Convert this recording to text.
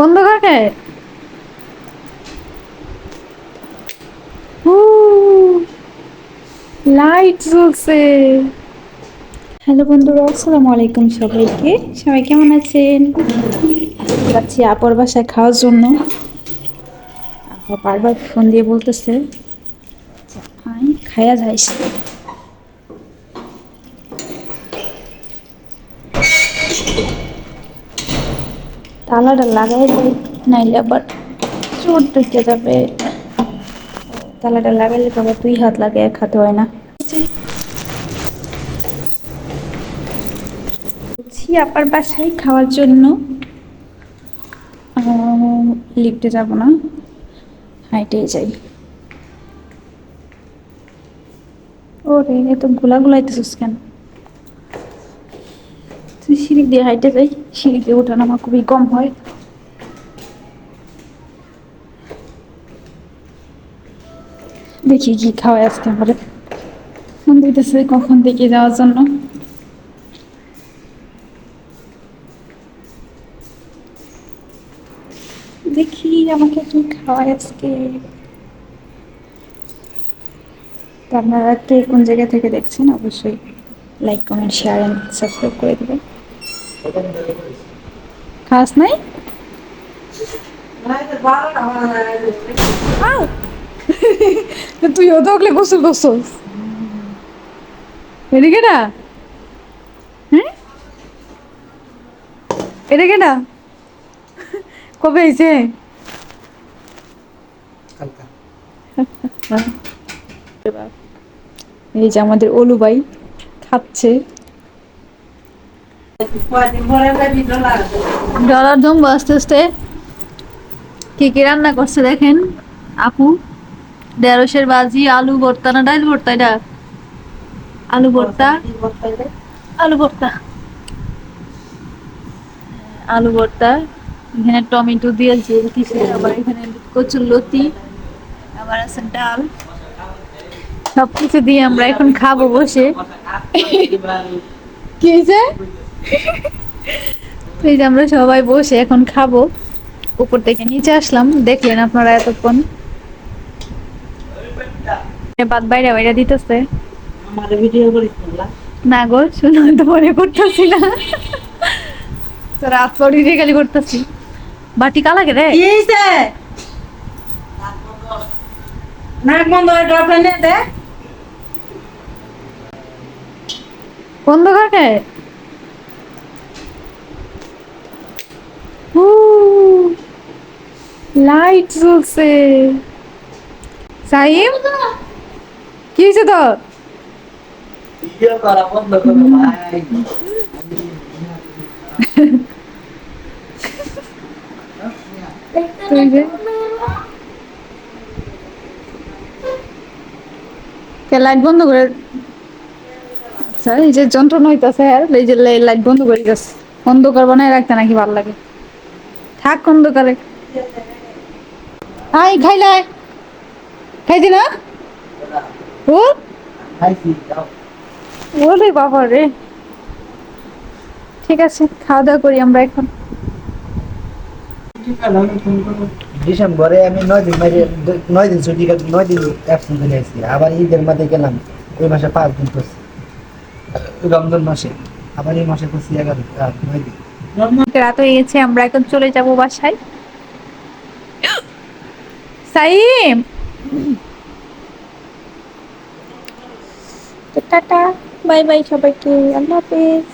অন্ধকারে উ লাইট জ্বলছে। হ্যালো বন্ধুরা, আসসালামু আলাইকুম সবাইকে। সবাই কেমন আছেন? আজকে যাচ্ছি আপর বাসায় খাওয়ার জন্য। আপা বারবার ফোন দিয়ে বলতেছে আই খায়া যাইস। তালাটা লাগাই যাই, নাইলে আবার চোর ঢুকে যাবে। তালাটা লাগাইলে তো আবার 2 হাত লাগে, 1 হাতে হয় না। যাচ্ছি আপার বাসায় খাওয়ার জন্য। লিফটে যাব না, হাইটেই যাই। ওরে এত গুলাইতেছিস কেন? তুই সিঁড়ি দিয়ে হাইটে যাই, সিঁড়ি দিয়ে ওঠানামা খুবই কম হয়। দেখি কি খাওয়াই আজকে আমারে। ফোন দিতেছে কখন থেকে যাওয়ার জন্য। দেখি আমাকে কি খাওয়াই আজকে। তো আপনারা কে কোন জায়গা থেকে দেখছেন অবশ্যই like comment share and subscribe করে দিবেন। খাস নাই? আউ! তুই ও দগলে গোসল করছস? এদিকে না, হ্যাঁ এদিকে না, কবে হয়েছে? এই যে আমাদের অলু ভাই খাচ্ছে। ডলার দম আস্তে আস্তে। কি কি রান্না করছে দেখেন আপু। ঢেঁড়সের ভাজি, আলু ভর্তা না ডাল ভর্তা? এটা আলু ভর্তা, আলু ভর্তা, আলু ভর্তা। এখানে টমেটো দিয়ে ঝোল দিছে, আবার এখানে কচুর লতি, আবার আছে ডাল। সবকিছু দিয়ে আমরা এখন খাবো বসে। কি হয়েছে? তো এই যে আমরা সবাই বসে এখন খাবো। উপর থেকে নিচে আসলাম, দেখলেন আপনারা এতক্ষণ। বাদ বাইরে বাইরে দিতেছে। না গো, শুনো তো মনে করতেছি না। তো রাত পরে খালি করতেছি। বাটি কালা কে রে? নাক বন্ধ করে ড্রপ এনে দে। বন্ধ করে লাইট জ্বলছে। সাইম, কি হয়েছে তোর? তুই যে লাইট বন্ধ করে। আচ্ছা, এই যে যন্ত্রণা হইতাছে আর এই যে লাইট বন্ধ করে গেছে। অন্ধকার বানায় রাখতে নাকি ভালো লাগে? থাক অন্ধকারে। আই খাইলাই, খাইছি না? ও ওরে বাবা রে। ঠিক আছে, খাওয়া দাওয়া করি আমরা এখন। ডিসেম্বরে আমি 9 দিন মাঝে 9 দিন ছুটি 9 দিন অ্যাবসেন্ট হয়ে গেছি। আবার ঈদের মাঝে গেলাম, ওই মাসে 5 দিন করছি। রমজান মাসে আবার এই মাসে করছি 9 দিন। রাত হয়ে গেছে, আমরা এখন চলে যাব বাসায়। সাইম, টাটা, বাই বাই সবাইকে, আল্লাহ হাফেজ।